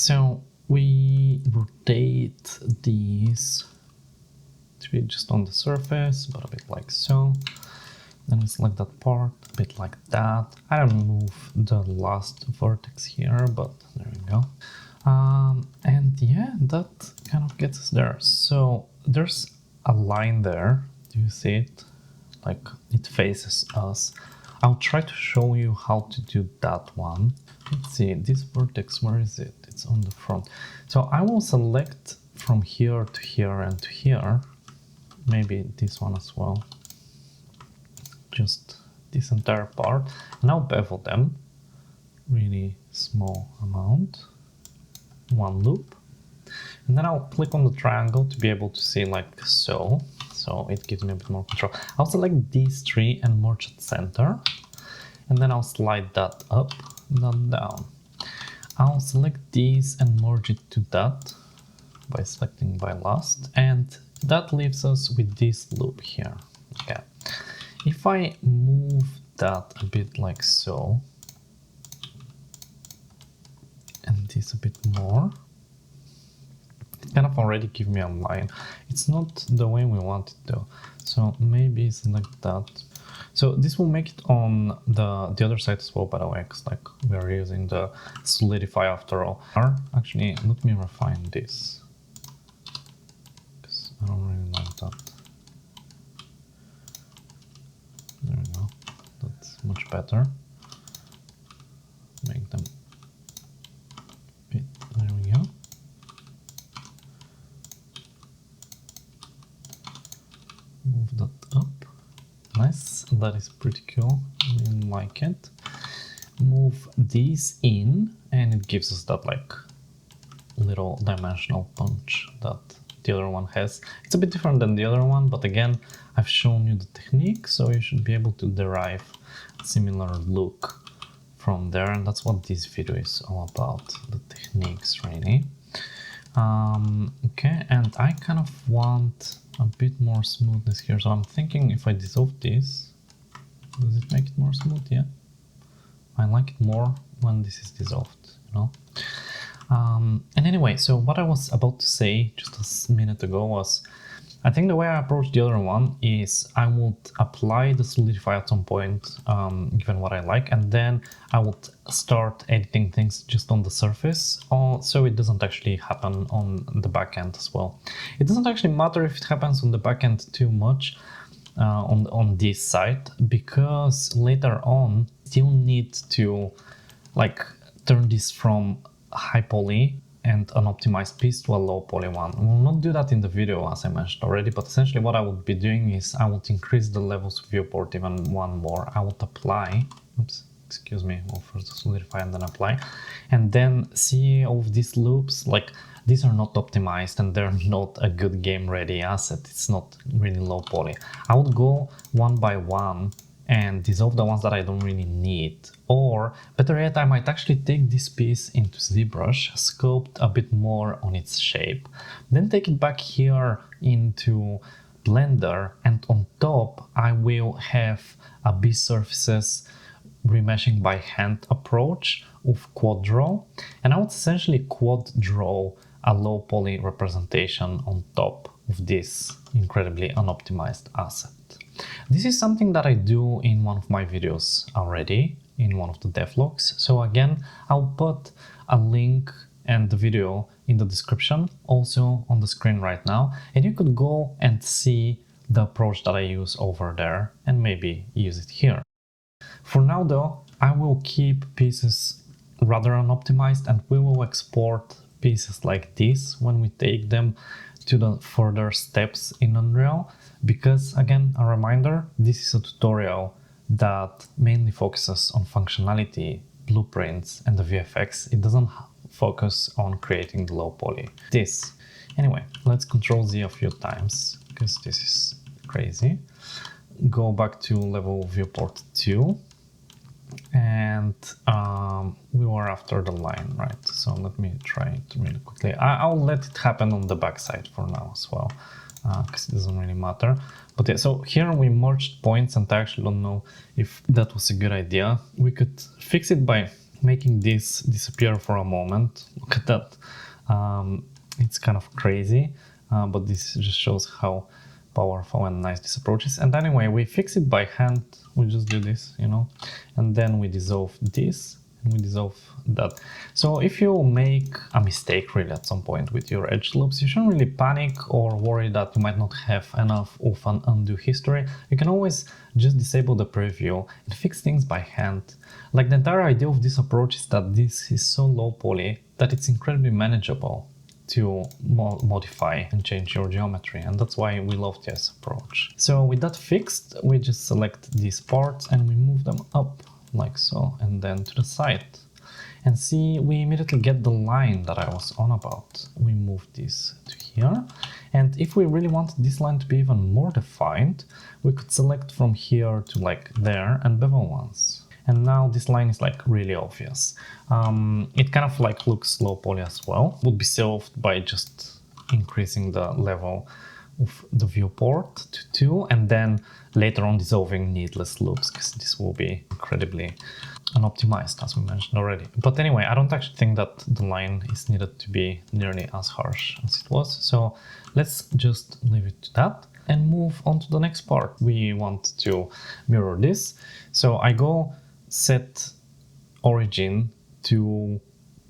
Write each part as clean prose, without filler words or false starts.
so we rotate these to be just on the surface, but a bit like so. Then we select that part, a bit like that. I don't move the last vertex here, but there we go. And yeah, that kind of gets us there. So there's a line there. Do you see it? Like it faces us. I'll try to show you how to do that one. Let's see, this vertex, where is it? It's on the front. So I will select from here to here and to here. Maybe this one as well. Just this entire part, and I'll bevel them really small amount, one loop, and then I'll click on the triangle to be able to see like so it gives me a bit more control. I'll select these three and merge at center, and then I'll slide that up, that down. I'll select these and merge it to that by selecting by last, and that leaves us with this loop here. Okay. If I move that a bit like so, and this a bit more, it kind of already gives me a line. It's not the way we want it though. So maybe select that. So this will make it on the other side as well, by the way, because like we're using the solidify after all. Actually, let me refine this, because I don't really like that. There we go, that's much better. Make them fit, there we go. Move that up, nice, that is pretty cool, I really like it. Move these in, and it gives us that like little dimensional punch that the other one has. It's a bit different than the other one, but again, I've shown you the technique, so you should be able to derive a similar look from there, and that's what this video is all about, the techniques really. Okay, and I kind of want a bit more smoothness here, so I'm thinking if I dissolve this, does it make it more smooth? Yeah, I like it more when this is dissolved, you know. And anyway, so what I was about to say just a minute ago was, I think the way I approach the other one is I would apply the solidify at some point, given what I like, and then I would start editing things just on the surface, so it doesn't actually happen on the back end as well. It doesn't actually matter if it happens on the back end too much on this side, because later on still need to like turn this from high poly and an optimized piece to a low poly one. We'll not do that in the video as I mentioned already, but essentially what I would be doing is I would increase the levels of viewport even one more. I would apply, oops, excuse me, we'll first solidify and then apply, and then see all of these loops, like these are not optimized and they're not a good game ready asset. It's not really low poly. I would go one by one and dissolve the ones that I don't really need. Or better yet, I might actually take this piece into ZBrush, sculpt a bit more on its shape, then take it back here into Blender, and on top I will have a B-surfaces remeshing by hand approach of quad draw, and I would essentially quad draw a low poly representation on top of this incredibly unoptimized asset. This is something that I do in one of my videos already, in one of the devlogs. So again, I'll put a link and the video in the description, also on the screen right now, and you could go and see the approach that I use over there and maybe use it here. For now though, I will keep pieces rather unoptimized, and we will export pieces like this when we take them to the further steps in Unreal, because again, a reminder, this is a tutorial that mainly focuses on functionality, blueprints, and the VFX. It doesn't focus on creating the low poly. Anyway, let's Ctrl Z a few times, because this is crazy. Go back to level viewport 2, and we were after the line, right? So let me try it really quickly. I'll let it happen on the backside for now as well, because it doesn't really matter. But yeah, so here we merged points, and I actually don't know if that was a good idea. We could fix it by making this disappear for a moment. Look at that. It's kind of crazy, but this just shows how powerful and nice this approach is. And anyway, we fix it by hand. We just do this, you know, and then we dissolve this and we dissolve that. So if you make a mistake really at some point with your edge loops, you shouldn't really panic or worry that you might not have enough of an undo history. You can always just disable the preview and fix things by hand. Like, the entire idea of this approach is that this is so low poly that it's incredibly manageable to modify and change your geometry, and that's why we love this approach. So with that fixed, we just select these parts and we move them up like so, and then to the side. And see, we immediately get the line that I was on about. We move this to here, and if we really want this line to be even more defined, we could select from here to like there and bevel once. And now this line is like really obvious. It kind of like looks low poly as well. Would be solved by just increasing the level of the viewport to 2, and then later on dissolving needless loops, because this will be incredibly unoptimized, as we mentioned already. But anyway, I don't actually think that the line is needed to be nearly as harsh as it was. So let's just leave it to that and move on to the next part. We want to mirror this. So I go set origin to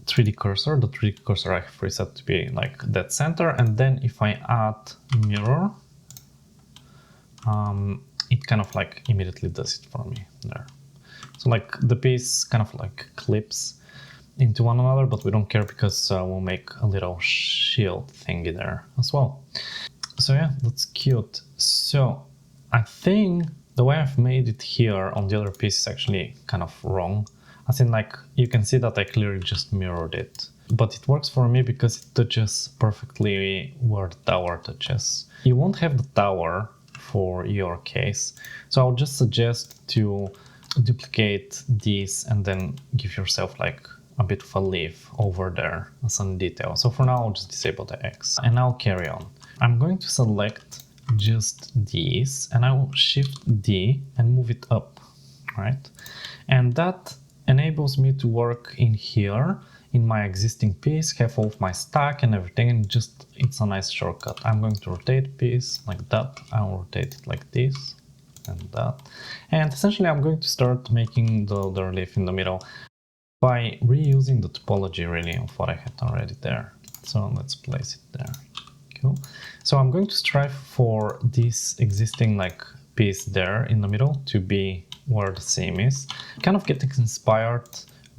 3D cursor. The 3D cursor I have preset to be like dead center, and then if I add mirror, it kind of like immediately does it for me there. So like the piece kind of like clips into one another, but we don't care because we'll make a little shield thingy there as well. So yeah, that's cute. So I think the way I've made it here on the other piece is actually kind of wrong. As in, like, you can see that I clearly just mirrored it. But it works for me because it touches perfectly where the tower touches. You won't have the tower for your case, so I'll just suggest to duplicate this and then give yourself like a bit of a leaf over there as some detail. So for now, I'll just disable the X and I'll carry on. I'm going to select just this and I will shift D and move it up, right? And that enables me to work in here in my existing piece, have all of my stack and everything, and just it's a nice shortcut. I'm going to rotate piece like that. I'll rotate it like this and that. And essentially I'm going to start making the relief in the middle by reusing the topology really of what I had already there. So let's place it there. Cool. So I'm going to strive for this existing like piece there in the middle to be where the seam is. Kind of getting inspired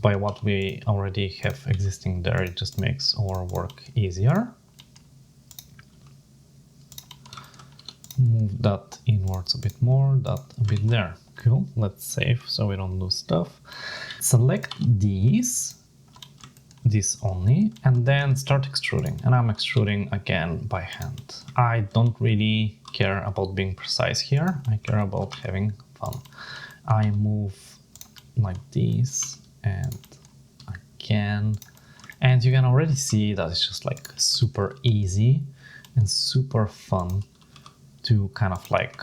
by what we already have existing there. It just makes our work easier. Move that inwards a bit more, that a bit there. Cool. Let's save so we don't lose stuff. Select these, this only, and then start extruding. And I'm extruding again by hand. I don't really care about being precise here. I care about having fun. I move like this and again, and you can already see that it's just like super easy and super fun to kind of like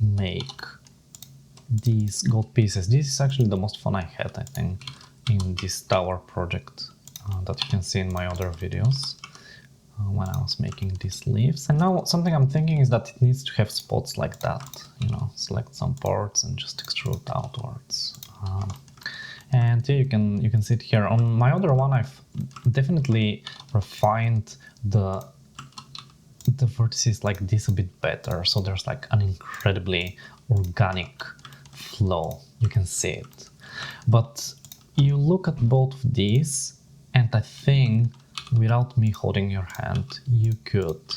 make these gold pieces. This is actually the most fun I had, I think, in this tower project that you can see in my other videos when I was making these leaves. And now something I'm thinking is that it needs to have spots like that, you know, select some parts and just extrude outwards. And yeah, you can see it here. On my other one, I've definitely refined the vertices like this a bit better. So there's like an incredibly organic flow. You can see it. But you look at both of these, and I think without me holding your hand, you could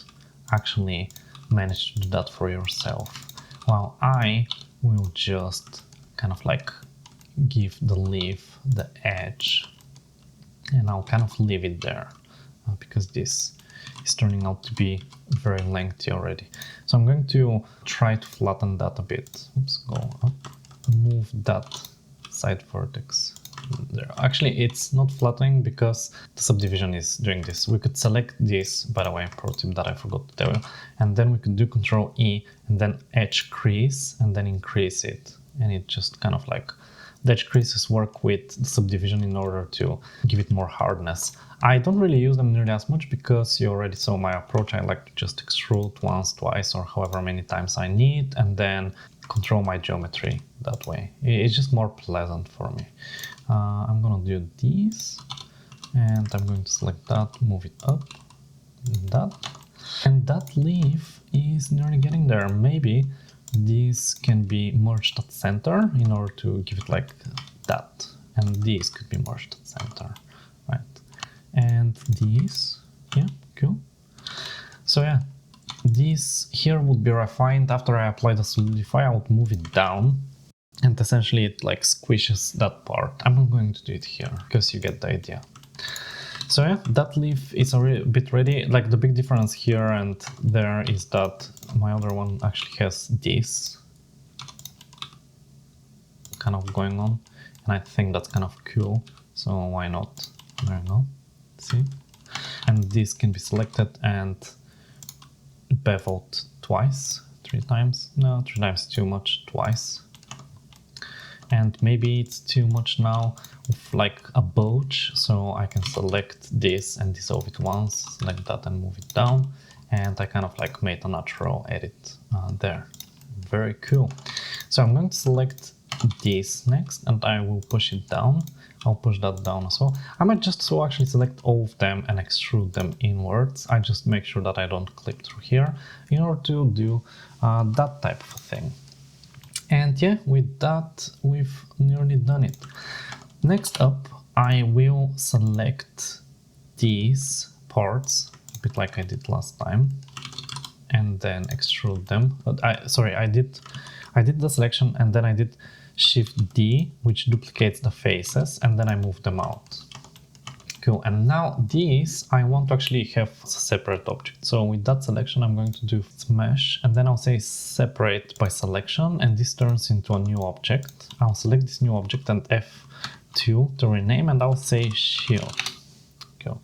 actually manage to do that for yourself. While I will just kind of like give the leaf the edge, and I'll kind of leave it there because this is turning out to be very lengthy already. So I'm going to try to flatten that a bit. Oops, go up, move that side vertex there. Actually, it's not flattening because the subdivision is doing this. We could select this, by the way, pro tip that I forgot to tell you, and then we could do Control E and then edge crease and then increase it, and it just kind of like the edge creases work with the subdivision in order to give it more hardness. I don't really use them nearly as much because you already saw my approach. I like to just extrude once, twice, or however many times I need, and then control my geometry that way. It's just more pleasant for me. I'm gonna do this, and I'm going to select that, move it up, that, and that leaf is nearly getting there. Maybe this can be merged at center in order to give it like that, and this could be merged at center, right? And these, yeah, cool. So yeah, this here would be refined. After I apply the solidify, I would move it down, and essentially it like squishes that part. I'm not going to do it here because you get the idea. So yeah, that leaf is a bit ready. Like the big difference here and there is that my other one actually has this kind of going on, and I think that's kind of cool. So why not? There you go. See? And this can be selected and beveled twice, 3 times. No, 3 times too much, twice. And maybe it's too much now with like a bulge, so I can select this and dissolve it once, select that and move it down, and I kind of like made a natural edit there. Very cool. So I'm going to select this next, and I will push it down. I'll push that down as well. I might just so actually select all of them and extrude them inwards. I just make sure that I don't clip through here in order to do that type of thing. And yeah, with that, we've nearly done it. Next up, I will select these parts, a bit like I did last time, and then extrude them. But I did the selection, and then I did Shift D, which duplicates the faces, and then I move them out. Cool, and now these I want to actually have a separate object. So with that selection, I'm going to do mesh, and then I'll say separate by selection, and this turns into a new object. I'll select this new object and F2 to rename, and I'll say shield. Cool.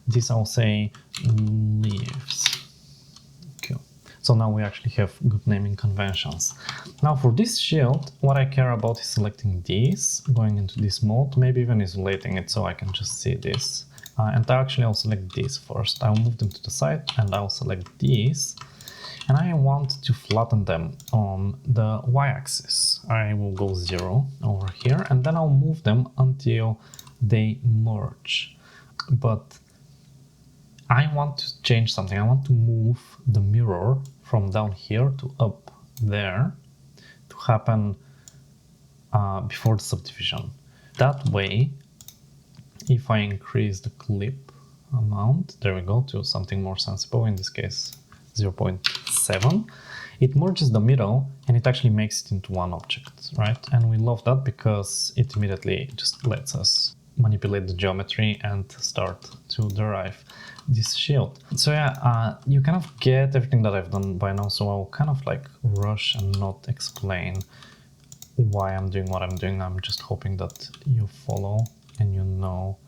This I'll say leaves. Cool. So now we actually have good naming conventions. Now for this shield, what I care about is selecting this, going into this mode, maybe even isolating it so I can just see this. And actually I'll select this first. I'll move them to the side, and I'll select these. And I want to flatten them on the y-axis. I will go 0 over here, and then I'll move them until they merge. But I want to change something. I want to move the mirror from down here to up there to happen before the subdivision. That way, if I increase the clip amount, there we go, to something more sensible, in this case 0.7, it merges the middle and it actually makes it into one object, right? And we love that because it immediately just lets us manipulate the geometry and start to derive this shield. So yeah, you kind of get everything that I've done by now, so I'll kind of like rush and not explain why I'm doing what I'm doing. I'm just hoping that you follow and you know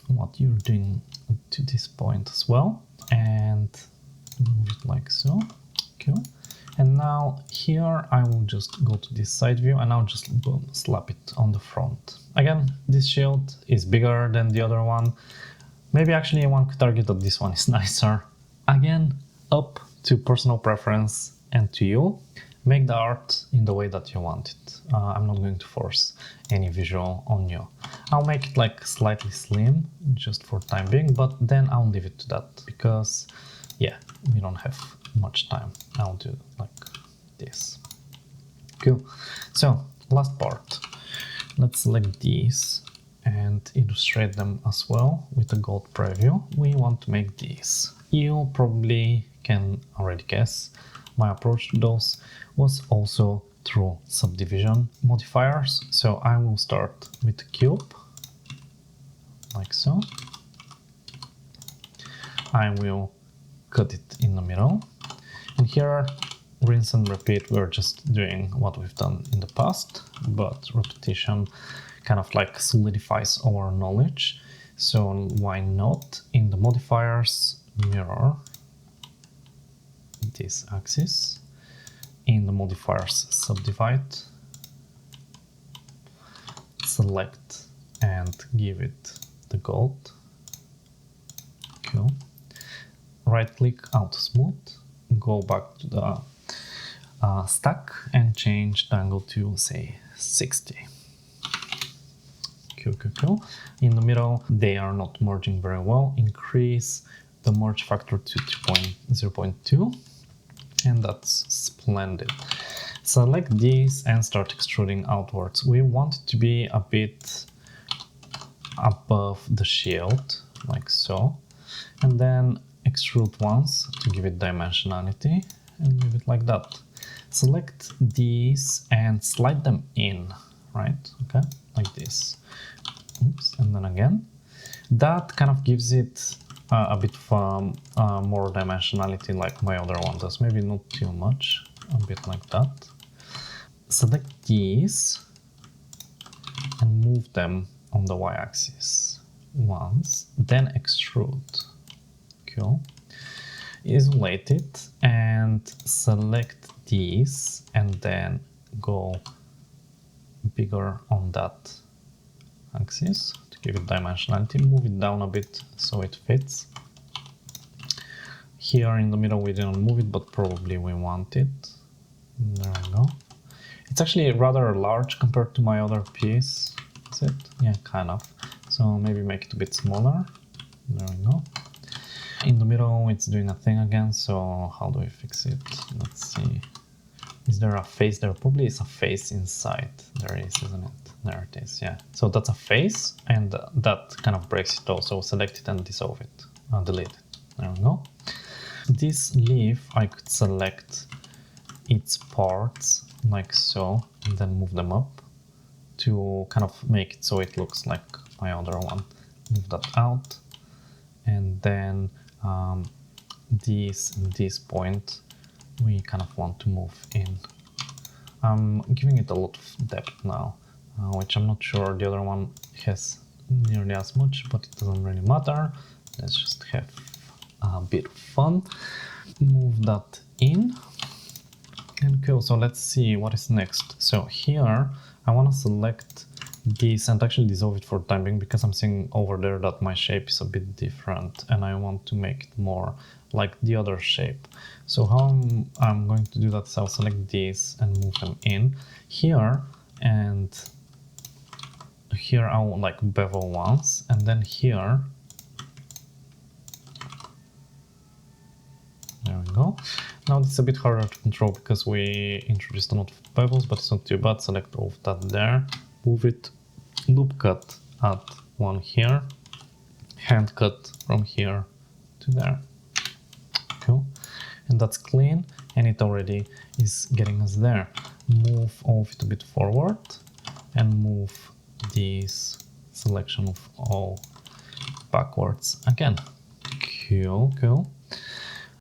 what you're doing to this point as well. And move it like so. Cool. And now here I will just go to this side view, and I'll just boom, slap it on the front. Again, this shield is bigger than the other one. Maybe actually one could argue that this one is nicer. Again, up to personal preference and to you. Make the art in the way that you want it. I'm not going to force any visual on you. I'll make it like slightly slim just for time being, but then I'll leave it to that because yeah, we don't have much time. I'll do like this. Cool. So last part. Let's select these and illustrate them as well with a gold preview. We want to make these. You probably can already guess my approach to those was also through subdivision modifiers. So I will start with the cube, like so. I will cut it in the middle. And here, rinse and repeat, we're just doing what we've done in the past, but repetition kind of like solidifies our knowledge. So why not in the modifiers mirror this axis, in the modifiers subdivide select and give it the gold. Cool. Right click, auto smooth, go back to the stack and change the angle to say 60. Cool. In the middle, they are not merging very well. Increase the merge factor to 0.2, and that's splendid. Select these and start extruding outwards. We want it to be a bit above the shield, like so, and then extrude once to give it dimensionality and leave it like that. Select these and slide them in, right? Okay, like this. Oops, and then again. That kind of gives it a bit of more dimensionality like my other one does. Maybe not too much, a bit like that. Select these and move them on the y-axis once, then extrude. Cool. Isolate it and select these and then go bigger on that axis to give it dimensionality. Move it down a bit so it fits. Here in the middle we didn't move it, but probably we want it. There we go. It's actually rather large compared to my other piece. Is it? Yeah, kind of. So maybe make it a bit smaller. There we go. In the middle it's doing a thing again, so how do we fix it? Let's see. Is there a face there? Probably it's a face inside. There is, isn't it? There it is, yeah. So that's a face, and that kind of breaks it also. Select it and dissolve it. Delete it. There we go. This leaf, I could select its parts like so, and then move them up to kind of make it so it looks like my other one. Move that out, and then this point we kind of want to move in. I'm giving it a lot of depth now, which I'm not sure the other one has nearly as much, but it doesn't really matter. Let's just have a bit of fun. Move that in. And cool, so let's see what is next. So here I want to select this and actually dissolve it for the time being, because I'm seeing over there that my shape is a bit different and I want to make it more like the other shape. So how I'm going to do that is I'll select these and move them in here, and here I'll like bevel once, and then here, there we go. Now it's a bit harder to control because we introduced a lot of bevels, but it's not too bad. Select all of that there, move it, loop cut at one here, hand cut from here to there. Cool. And that's clean, and it already is getting us there. Move all of it a bit forward and move this selection of all backwards again. Cool.